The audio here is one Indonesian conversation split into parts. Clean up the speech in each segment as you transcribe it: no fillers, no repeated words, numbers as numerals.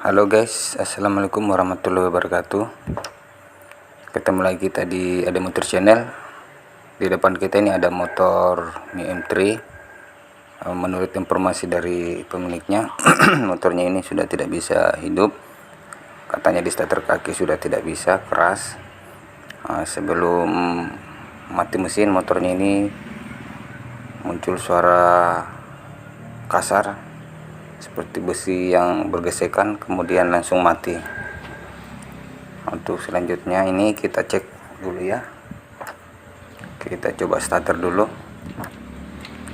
Halo guys, assalamualaikum warahmatullahi wabarakatuh. Ketemu lagi kita di Ade Motor Channel. Di depan kita ini ada motor Mi M3. Menurut informasi dari pemiliknya, motornya ini sudah tidak bisa hidup. Katanya di starter kaki sudah tidak bisa, keras. Sebelum mati mesin, motornya ini muncul suara kasar seperti besi yang bergesekan, kemudian langsung mati. Untuk selanjutnya ini kita cek dulu ya. Kita coba starter dulu.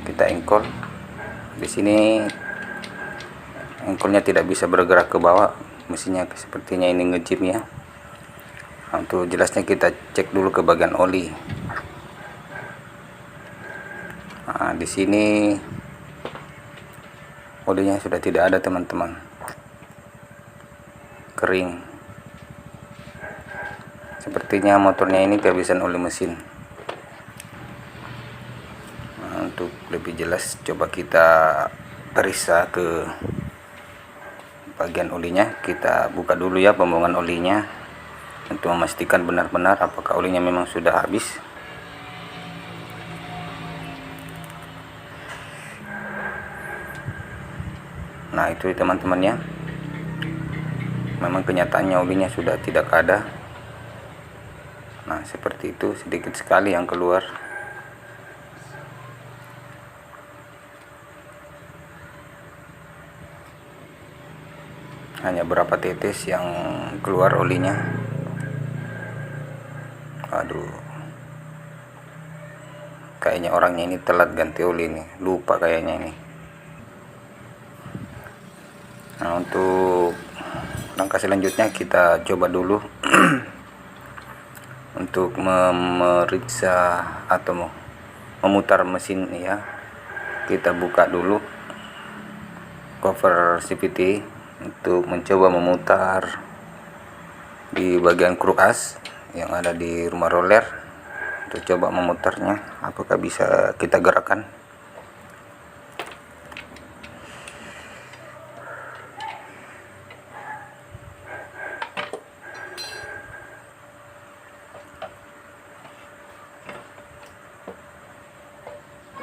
Kita engkol. Di sini engkolnya tidak bisa bergerak ke bawah. Mesinnya sepertinya ini ngejim ya. Untuk jelasnya kita cek dulu ke bagian oli. Di sini olinya sudah tidak ada teman-teman, kering. Sepertinya motornya ini kehabisan oli mesin. Untuk lebih jelas coba kita periksa ke bagian olinya. Kita buka dulu ya pembuangan olinya untuk memastikan benar-benar apakah olinya memang sudah habis. Nah itu teman-teman ya, memang kenyataannya olinya sudah tidak ada. Nah seperti itu, sedikit sekali yang keluar. Hanya berapa tetes yang keluar olinya. Aduh, kayaknya orangnya ini telat ganti oli nih, lupa kayaknya ini. Nah untuk langkah selanjutnya kita coba dulu untuk memeriksa atau memutar mesin ya. Kita buka dulu cover CVT untuk mencoba memutar di bagian kruk as yang ada di rumah roller. Untuk coba memutarnya, apakah bisa kita gerakkan.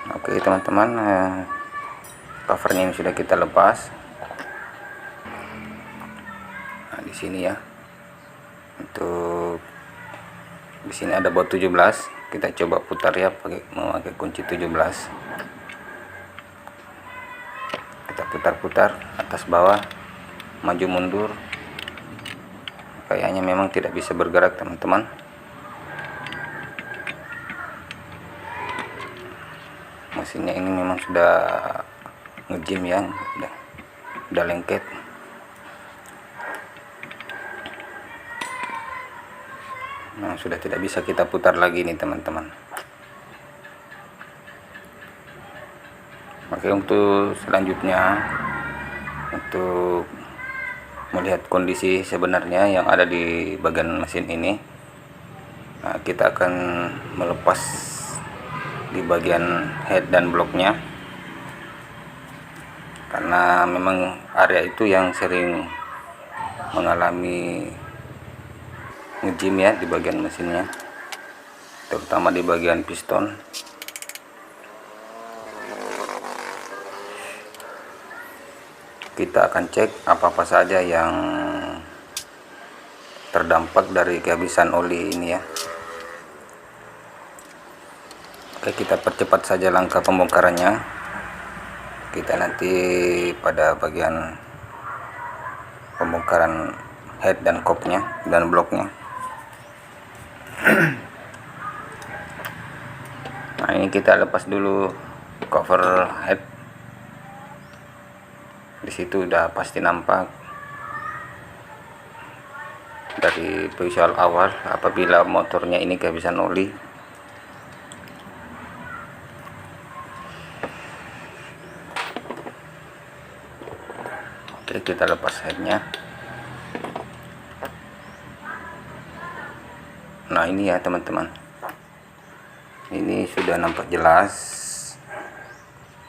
Oke teman-teman, covernya ini sudah kita lepas. Nah, di sini ya. Untuk di sini ada baut 17. Kita coba putar ya memakai kunci 17. Kita putar-putar atas bawah, maju mundur. Kayaknya memang tidak bisa bergerak teman-teman. Mesinnya ini memang sudah ngejim ya, udah lengket. Nah sudah tidak bisa kita putar lagi nih teman-teman. Oke, untuk selanjutnya, untuk melihat kondisi sebenarnya yang ada di bagian mesin ini, nah, kita akan melepas di bagian head dan bloknya, karena memang area itu yang sering mengalami ngejim ya di bagian mesinnya, terutama di bagian piston. Kita akan cek apa-apa saja yang terdampak dari kehabisan oli ini ya. Oke, kita percepat saja langkah pembongkarannya. Kita nanti pada bagian pembongkaran head dan kopnya dan bloknya. Nah ini kita lepas dulu cover head. Di situ udah pasti nampak dari visual awal apabila motornya ini kehabisan oli. Oke, kita lepas headnya. Nah ini ya teman-teman, ini sudah nampak jelas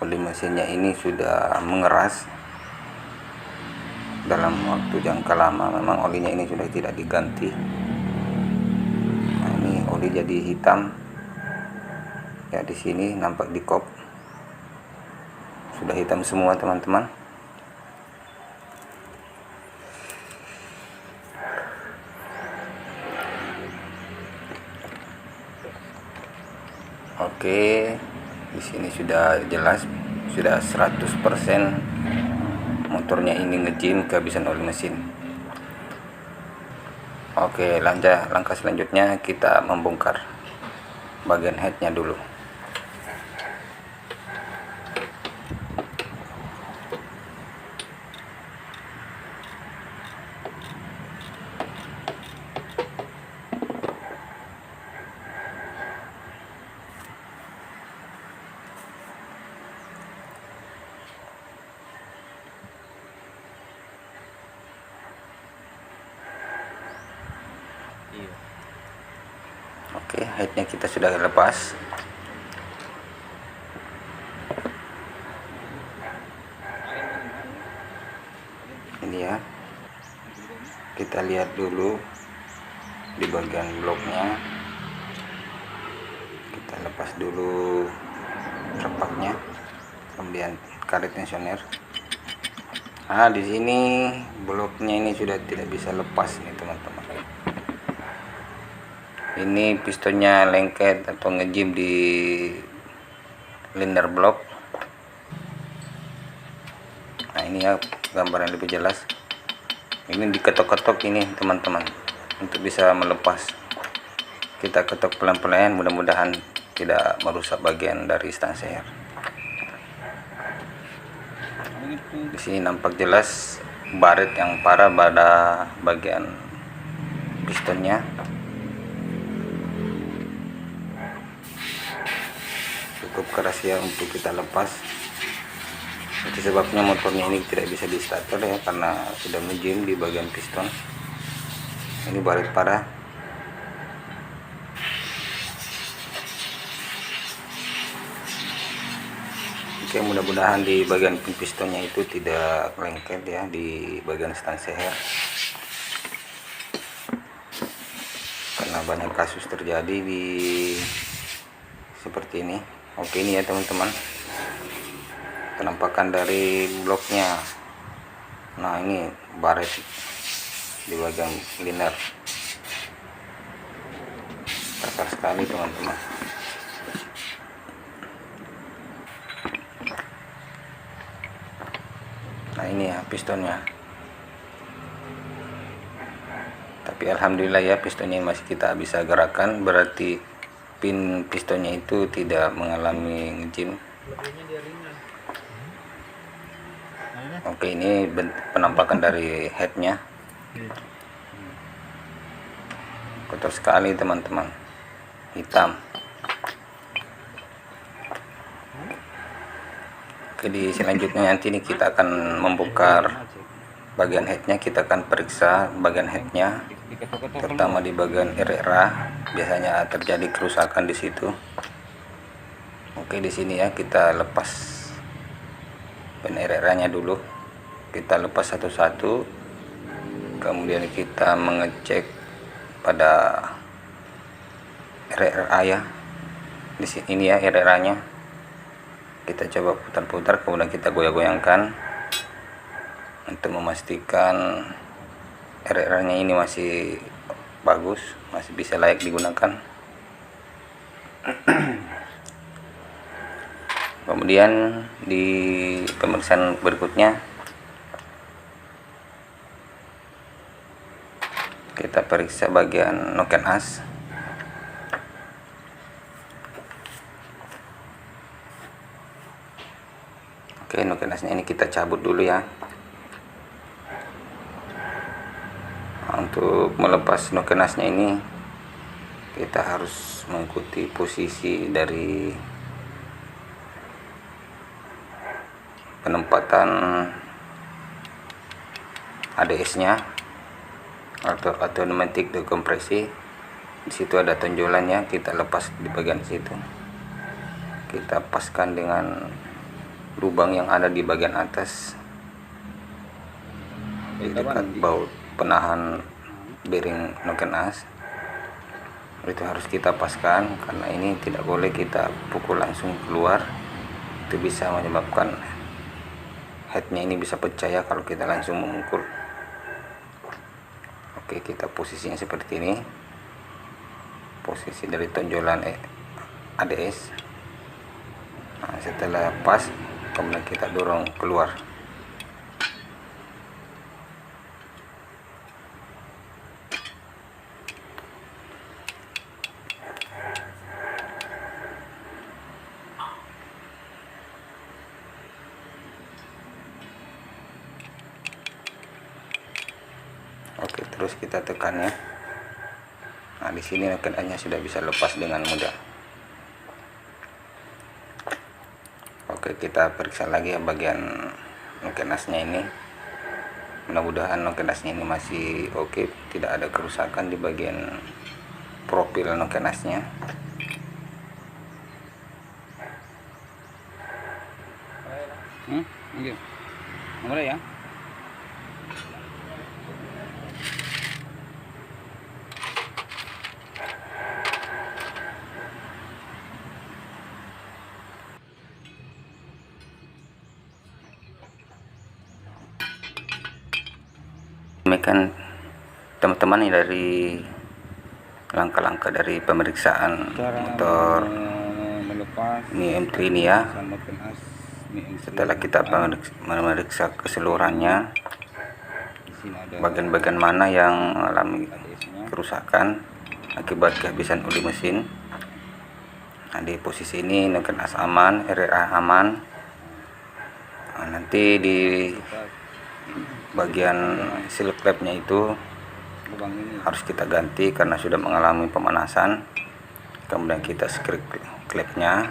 oli mesinnya ini sudah mengeras. dalam waktu jangka lama. Memang olinya ini sudah tidak diganti. Nah, ini oli jadi hitam ya, di sini nampak di kop sudah hitam semua teman-teman. Oke, di sini sudah jelas, sudah 100% motornya ini ngejim kehabisan oli mesin. Oke, langkah selanjutnya kita membongkar bagian headnya dulu. Oke, headnya kita sudah lepas. Ini ya, kita lihat dulu di bagian bloknya. Kita lepas dulu repaknya, kemudian karet tensioner. Nah, di sini bloknya ini sudah tidak bisa lepas nih teman-teman. Ini pistonnya lengket atau ngejim di liner block. Nah, ini ya gambaran lebih jelas. Ini diketok-ketok ini teman-teman untuk bisa melepas. Kita ketok pelan-pelan, mudah-mudahan tidak merusak bagian dari stang seher. Di sini nampak jelas baret yang parah pada bagian pistonnya. Cukup keras ya untuk kita lepas. Itu sebabnya motornya ini tidak bisa di starter ya, karena sudah ngejim di bagian piston. Ini baret parah. Oke, mudah-mudahan di bagian pistonnya itu tidak lengket ya di bagian stang seher, karena banyak kasus terjadi di seperti ini. Oke, ini ya teman-teman penampakan dari bloknya. Nah, ini baret di bagian liner, kasar sekali teman-teman. Nah, ini ya pistonnya, tapi alhamdulillah ya pistonnya masih kita bisa gerakan, berarti pin pistonnya itu tidak mengalami ngejim. Oke, ini penampakan dari headnya, kotor sekali teman-teman, hitam. Oke, di selanjutnya nanti ini kita akan membongkar bagian headnya. Kita akan periksa bagian headnya, terutama di bagian RRA, biasanya terjadi kerusakan di situ. Oke, di sini ya kita lepas ban RRA-nya dulu. Kita lepas satu-satu, kemudian kita mengecek pada RRA ya. Di sini ini ya RRA-nya. Kita coba putar-putar, kemudian kita goyang-goyangkan untuk memastikan RRA-nya ini masih bagus, masih bisa layak digunakan. Kemudian di pemeriksaan berikutnya kita periksa bagian noken as. Oke, noken asnya ini kita cabut dulu ya. Untuk melepas noken asnya ini kita harus mengikuti posisi dari penempatan ADS-nya atau automatic dekompresi. Di situ ada tonjolannya, kita lepas di bagian situ. Kita paskan dengan lubang yang ada di bagian atas. di dekat baut penahan bearing noken as. Itu harus kita paskan, karena ini tidak boleh kita pukul langsung keluar, itu bisa menyebabkan headnya ini bisa pecah ya kalau kita langsung memukul. Oke, kita posisinya seperti ini, posisi dari tonjolan ADS. Nah, setelah pas, kemudian kita dorong keluar. Oke, terus kita tekan ya. Nah, di sini nokennya sudah bisa lepas dengan mudah. Oke, kita periksa lagi ya bagian nokenasnya ini. Mudah-mudahan nokenasnya ini masih oke, tidak ada kerusakan di bagian profil nokenasnya. Oke. Mulai ya. Demikian teman-teman, ini dari langkah-langkah dari pemeriksaan motor Mio M3 ini ya. Setelah kita memeriksa keseluruhannya, bagian-bagian mana yang mengalami kerusakan akibat kehabisan oli mesin. Nah, di posisi ini noken as aman, RRA aman. Nah, nanti di bagian seal klepnya itu harus kita ganti karena sudah mengalami pemanasan. Kemudian kita screw klepnya.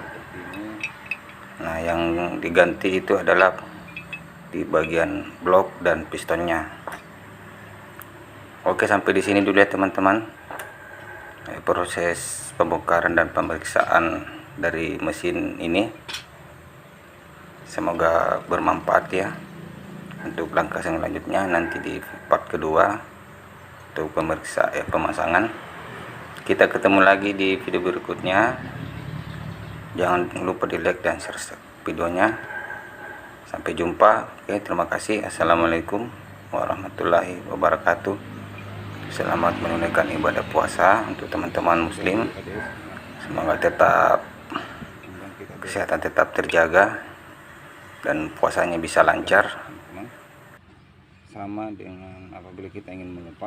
Nah, yang diganti itu adalah di bagian blok dan pistonnya. Oke, sampai di sini dulu ya teman-teman. Proses pembongkaran dan pemeriksaan dari mesin ini. Semoga bermanfaat ya. Untuk langkah selanjutnya nanti di part kedua untuk pemasangan. Kita ketemu lagi di video berikutnya. Jangan lupa di like dan share videonya. Sampai jumpa. Oke, terima kasih. Assalamualaikum warahmatullahi wabarakatuh. Selamat menunaikan ibadah puasa untuk teman-teman muslim. Semoga kesehatan tetap terjaga dan puasanya bisa lancar. Sama dengan apabila kita ingin melepas,